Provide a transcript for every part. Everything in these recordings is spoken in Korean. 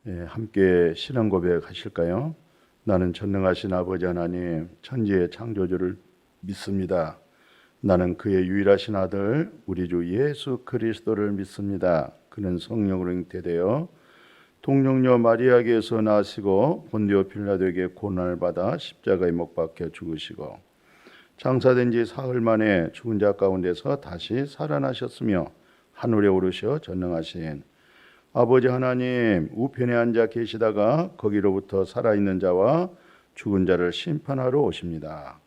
함께 신앙 고백 하실까요? 나는 전능하신 아버지 하나님, 천지의 창조주를 믿습니다. 나는 그의 유일하신 아들 우리 주 예수 그리스도를 믿습니다. 그는 성령으로 잉태되어 동정녀 마리아에게서 나시고 본디오 빌라도에게 고난을 받아 십자가에 못 박혀 죽으시고 장사된 지 사흘 만에 죽은 자 가운데서 다시 살아나셨으며 하늘에 오르셔 전능하신 아버지 하나님 우편에 앉아 계시다가 거기로부터 살아있는 자와 죽은 자를 심판하러 오십니다.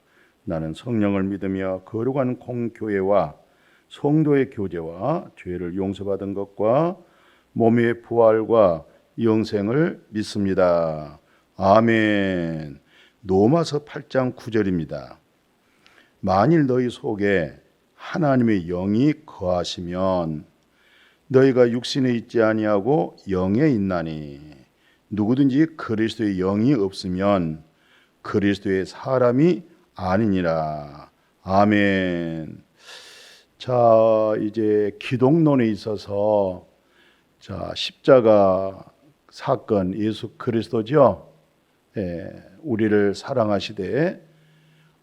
나는 성령을 믿으며 거룩한 공교회와 성도의 교제와 죄를 용서받은 것과 몸의 부활과 영생을 믿습니다. 아멘. 로마서 8장 9절입니다. 만일 너희 속에 하나님의 영이 거하시면 너희가 육신에 있지 아니하고 영에 있나니 누구든지 그리스도의 영이 없으면 그리스도의 사람이 아니니라. 아멘. 자, 이제 기독론에 있어서 십자가 사건 예수 그리스도죠. 우리를 사랑하시되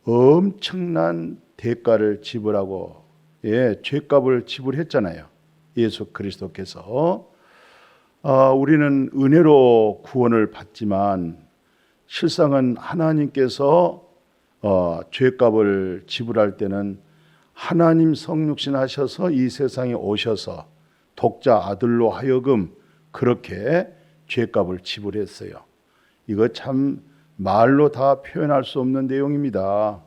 엄청난 대가를 지불하고 죄값을 지불했잖아요. 예수 그리스도께서 우리는 은혜로 구원을 받지만 실상은 하나님께서 죄값을 지불할 때는 하나님 성육신 하셔서 이 세상에 오셔서 독자 아들로 하여금 그렇게 죄값을 지불했어요. 이거 참 말로 다 표현할 수 없는 내용입니다.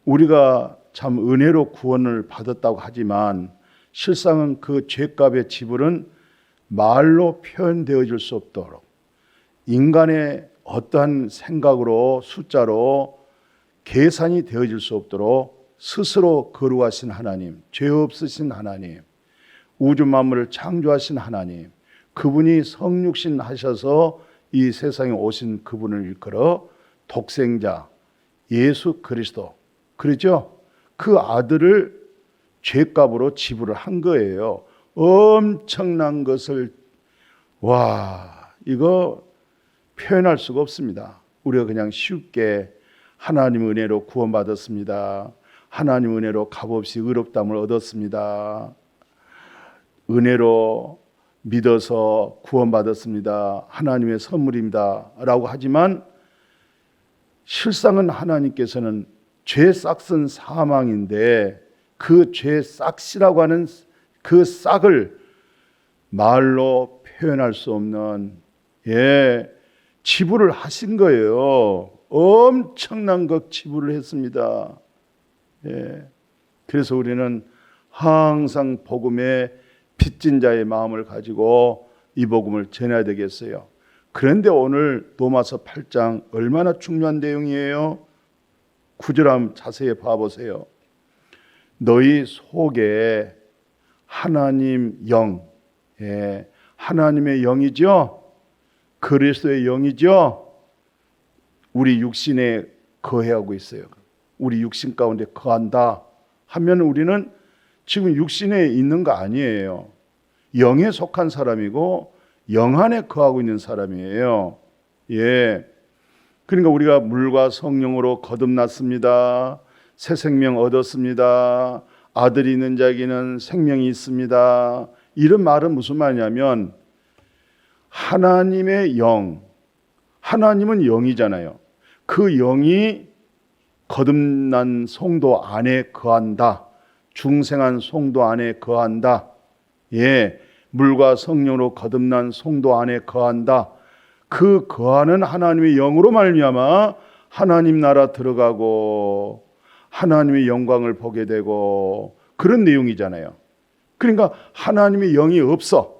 우리가 참 은혜로 구원을 받았다고 하지만 실상은 그 죄값의 지불은 말로 표현되어질 수 없도록 인간의 어떠한 생각으로 숫자로 계산이 되어질 수 없도록 스스로 거룩하신 하나님, 죄 없으신 하나님, 우주 만물을 창조하신 하나님, 그분이 성육신 하셔서 이 세상에 오신 그분을 일컬어 독생자 예수 그리스도, 그렇죠? 그 아들을 죄값으로 지불을 한 거예요. 엄청난 것을 이거 표현할 수가 없습니다. 우리가 그냥 쉽게 하나님 은혜로 구원받았습니다. 하나님 은혜로 값없이 의롭다함을 얻었습니다. 은혜로 믿어서 구원받았습니다. 하나님의 선물입니다. 라고 하지만 실상은 하나님께서는 죄 싹은 사망인데 그 죄 싹이라고 하는 그 싹을 말로 표현할 수 없는 지불을 하신 거예요. 엄청난 것 지불을 했습니다. 그래서 우리는 항상 복음에 빚진 자의 마음을 가지고 이 복음을 전해야 되겠어요. 그런데 오늘 로마서 8장 얼마나 중요한 내용이에요? 9절 한번 자세히 봐보세요. 너희 속에 하나님 영, 하나님의 영이죠? 그리스도의 영이죠? 우리 육신에 거해하고 있어요. 우리 육신 가운데 거한다 하면 우리는 지금 육신에 있는 거 아니에요. 영에 속한 사람이고 영 안에 거하고 있는 사람이에요. 그러니까 우리가 물과 성령으로 거듭났습니다. 새 생명 얻었습니다. 아들이 있는 자에게는 생명이 있습니다. 이런 말은 무슨 말이냐면 하나님의 영, 하나님은 영이잖아요. 그 영이 거듭난 성도 안에 거한다. 중생한 성도 안에 거한다. 물과 성령으로 거듭난 성도 안에 거한다. 그 거하는 하나님의 영으로 말미암아 하나님 나라 들어가고 하나님의 영광을 보게 되고 그런 내용이잖아요. 그러니까 하나님의 영이 없어.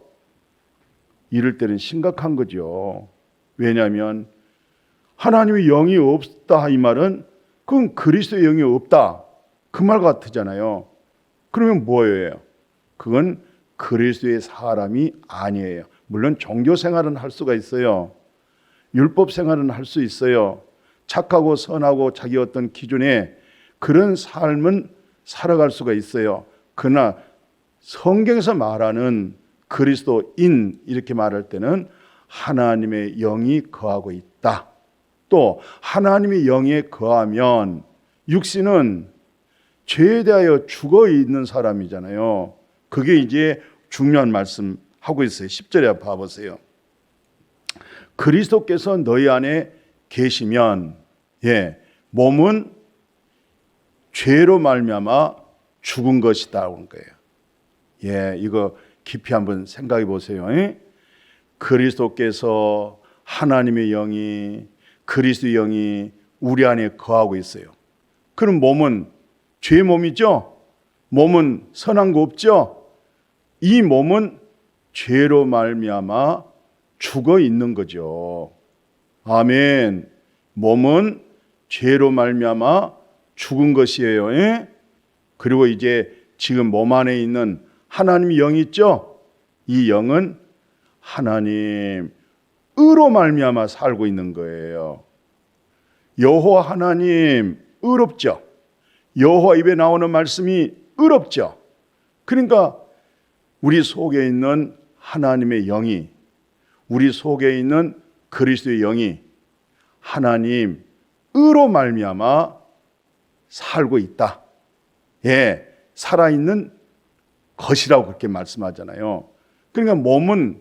이럴 때는 심각한 거죠. 왜냐하면 하나님의 영이 없다 이 말은 그건 그리스도의 영이 없다 그 말 같잖아요. 그러면 뭐예요? 그건 그리스도의 사람이 아니에요. 물론 종교 생활은 할 수가 있어요. 율법 생활은 할 수 있어요. 착하고 선하고 자기 어떤 기준에 그런 삶은 살아갈 수가 있어요. 그러나 성경에서 말하는 그리스도인 이렇게 말할 때는 하나님의 영이 거하고 있다. 또 하나님의 영에 거하면 육신은 죄에 대하여 죽어 있는 사람이잖아요. 그게 이제 중요한 말씀 하고 있어요. 10절에 봐보세요. 그리스도께서 너희 안에 계시면 몸은 죄로 말미암아 죽은 것이다 하는 거예요. 이거 깊이 한번 생각해 보세요. 그리스도께서 하나님의 영이 그리스도의 영이 우리 안에 거하고 있어요. 그럼 몸은 죄의 몸이죠? 몸은 선한 거 없죠? 이 몸은 죄로 말미암아 죽어 있는 거죠. 아멘. 몸은 죄로 말미암아 죽은 것이에요. 그리고 이제 지금 몸 안에 있는 하나님의 영이 있죠? 이 영은 하나님 의로 말미암아 살고 있는 거예요. 여호와 하나님 의롭죠. 여호와 입에 나오는 말씀이 의롭죠. 그러니까 우리 속에 있는 하나님의 영이, 우리 속에 있는 그리스도의 영이 하나님 의로 말미암아 살고 있다. 살아있는 것이라고 그렇게 말씀하잖아요. 그러니까 몸은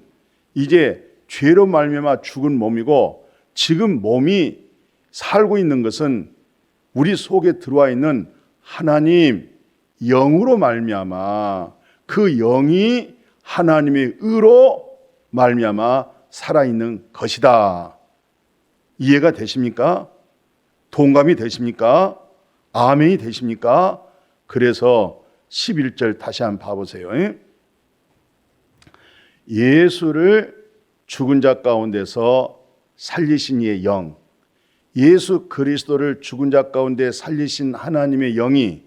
이제 죄로 말미암아 죽은 몸이고, 지금 몸이 살고 있는 것은 우리 속에 들어와 있는 하나님 영으로 말미암아, 그 영이 하나님의 의로 말미암아 살아있는 것이다. 이해가 되십니까? 동감이 되십니까? 아멘이 되십니까? 그래서 11절 다시 한번 봐보세요. 예수를 죽은 자 가운데서 살리신 이의 영, 예수 그리스도를 죽은 자 가운데 살리신 하나님의 영이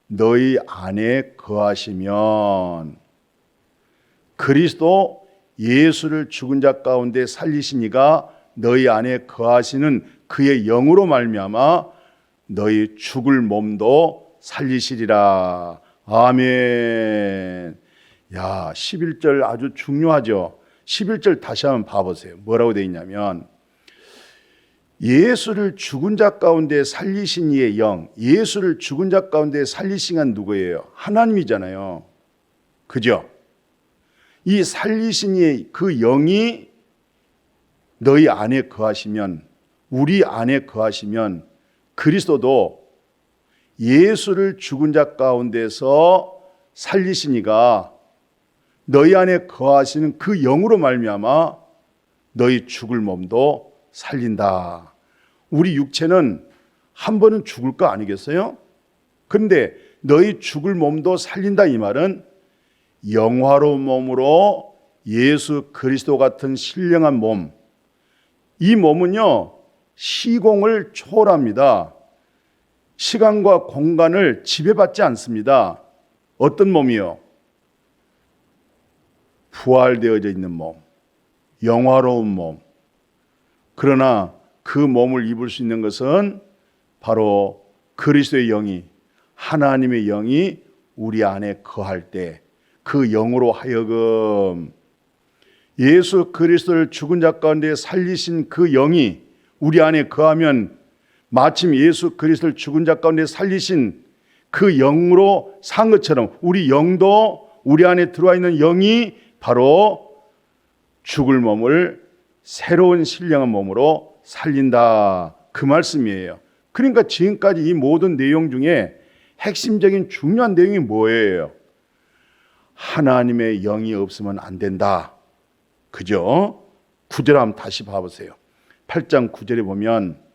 너희 안에 거하시면, 그리스도 예수를 죽은 자 가운데 살리신 이가 너희 안에 거하시는 그의 영으로 말미암아 너희 죽을 몸도 살리시리라. 아멘. 11절 아주 중요하죠. 11절 다시 한번 봐보세요. 뭐라고 되어 있냐면, 예수를 죽은 자 가운데 살리신 이의 영, 예수를 죽은 자 가운데 살리신 건 누구예요? 하나님이잖아요. 그죠? 이 살리신 이의 그 영이 너희 안에 거하시면, 우리 안에 거하시면, 그리스도도 예수를 죽은 자 가운데서 살리신 이가 너희 안에 거하시는 그 영으로 말미암아 너희 죽을 몸도 살린다. 우리 육체는 한 번은 죽을 거 아니겠어요? 그런데 너희 죽을 몸도 살린다 이 말은 영화로운 몸으로 예수 그리스도 같은 신령한 몸, 이 몸은요 시공을 초월합니다. 시간과 공간을 지배받지 않습니다. 어떤 몸이요? 부활되어져 있는 몸, 영화로운 몸. 그러나 그 몸을 입을 수 있는 것은 바로 그리스도의 영이, 하나님의 영이 우리 안에 거할 때, 그 영으로 하여금 예수 그리스도를 죽은 자 가운데 살리신 그 영이 우리 안에 거하면, 마침 예수 그리스도를 죽은 자 가운데 살리신 그 영으로 산 것처럼 우리 영도, 우리 안에 들어와 있는 영이 바로 죽을 몸을 새로운 신령한 몸으로 살린다, 그 말씀이에요. 그러니까 지금까지 이 모든 내용 중에 핵심적인 중요한 내용이 뭐예요? 하나님의 영이 없으면 안 된다. 그죠? 9절 한번 다시 봐보세요. 8장 9절에 보면,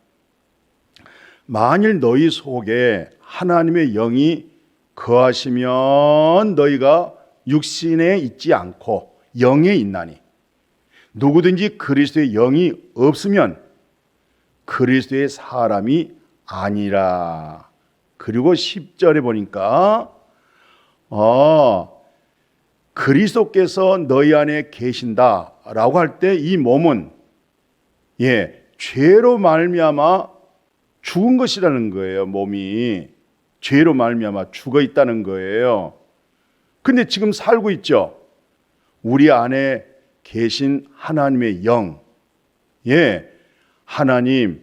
만일 너희 속에 하나님의 영이 거하시면 너희가 육신에 있지 않고 영에 있나니, 누구든지 그리스도의 영이 없으면 그리스도의 사람이 아니라. 그리고 10절에 보니까 그리스도께서 너희 안에 계신다라고 할 때 이 몸은 죄로 말미암아 죽은 것이라는 거예요. 몸이 죄로 말미암아 죽어 있다는 거예요. 근데 지금 살고 있죠. 우리 안에 계신 하나님의 영, 하나님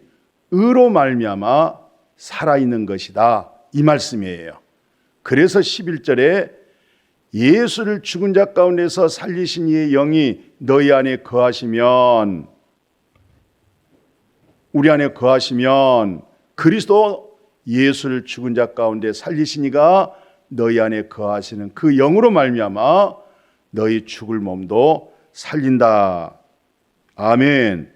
의로 말미암아 살아있는 것이다, 이 말씀이에요. 그래서 11절에 예수를 죽은 자 가운데서 살리신 이의 영이 너희 안에 거하시면, 우리 안에 거하시면, 그리스도 예수를 죽은 자 가운데 살리신 이가 너희 안에 거하시는 그 영으로 말미암아 너희 죽을 몸도 살린다. 아멘.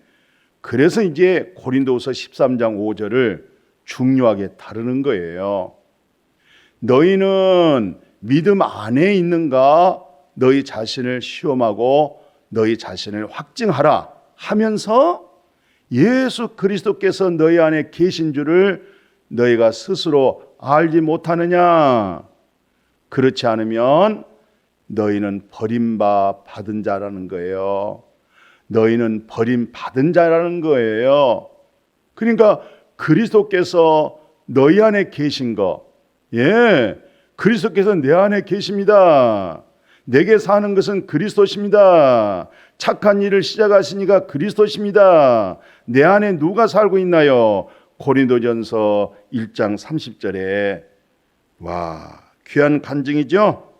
그래서 이제 고린도후서 13장 5절을 중요하게 다루는 거예요. 너희는 믿음 안에 있는가? 너희 자신을 시험하고 너희 자신을 확증하라 하면서 예수 그리스도께서 너희 안에 계신 줄을 너희가 스스로 알지 못하느냐? 그렇지 않으면 너희는 버림받은 자라는 거예요. 너희는 버림받은 자라는 거예요. 그러니까 그리스도께서 너희 안에 계신 거, 그리스도께서 내 안에 계십니다. 내게 사는 것은 그리스도십니다. 착한 일을 시작하시니까 그리스도십니다. 내 안에 누가 살고 있나요? 고린도전서 1장 30절에 와, 귀한 간증이죠.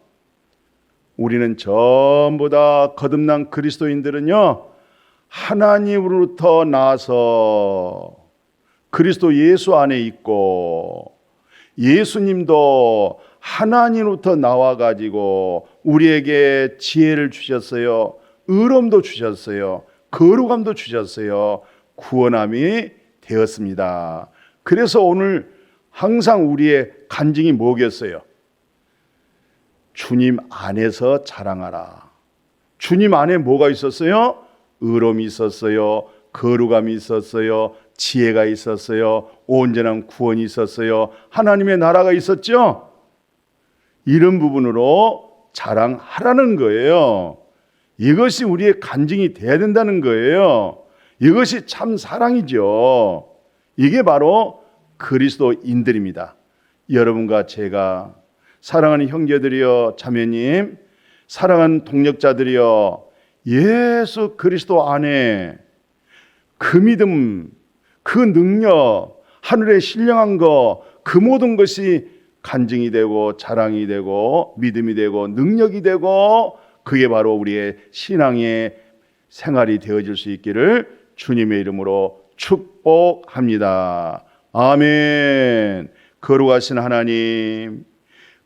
우리는 전부 다 거듭난 그리스도인들은요, 하나님으로부터 나서 그리스도 예수 안에 있고, 예수님도 하나님으로부터 나와가지고 우리에게 지혜를 주셨어요. 의로움도 주셨어요. 거룩함도 주셨어요. 구원함이 되었습니다. 그래서 오늘 항상 우리의 간증이 뭐겠어요? 주님 안에서 자랑하라. 주님 안에 뭐가 있었어요? 의로움이 있었어요. 거룩함이 있었어요. 지혜가 있었어요. 온전한 구원이 있었어요. 하나님의 나라가 있었죠. 이런 부분으로 자랑하라는 거예요. 이것이 우리의 간증이 돼야 된다는 거예요. 이것이 참 사랑이죠. 이게 바로 그리스도인들입니다. 여러분과 제가, 사랑하는 형제들이여, 자매님, 사랑하는 동역자들이여, 예수 그리스도 안에 그 믿음, 그 능력, 하늘에 신령한 거, 그 모든 것이 간증이 되고 자랑이 되고 믿음이 되고 능력이 되고, 그게 바로 우리의 신앙의 생활이 되어질 수 있기를 주님의 이름으로 축복합니다. 아멘. 거룩하신 하나님,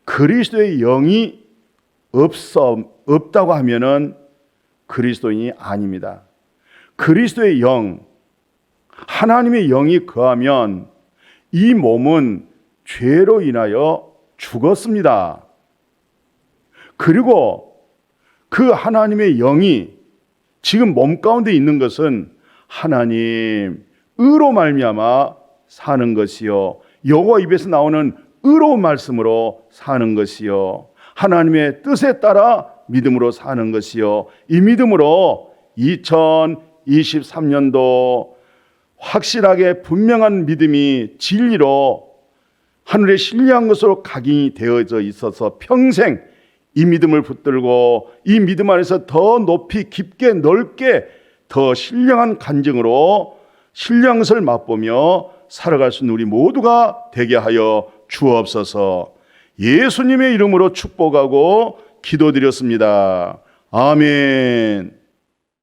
그리스도의 영이 없다고 하면은 그리스도인이 아닙니다. 그리스도의 영, 하나님의 영이 거하면 이 몸은 죄로 인하여 죽었습니다. 그리고 그 하나님의 영이 지금 몸 가운데 있는 것은 하나님 의로 말미암아 사는 것이요, 여호와 입에서 나오는 의로운 말씀으로 사는 것이요, 하나님의 뜻에 따라 믿음으로 사는 것이요, 이 믿음으로 2023년도 확실하게 분명한 믿음이 진리로 하늘에 신뢰한 것으로 각인이 되어져 있어서 평생 이 믿음을 붙들고 이 믿음 안에서 더 높이 깊게 넓게 더 신령한 간증으로 신령한 것을 맛보며 살아갈 수 있는 우리 모두가 되게 하여 주옵소서. 예수님의 이름으로 축복하고 기도드렸습니다. 아멘.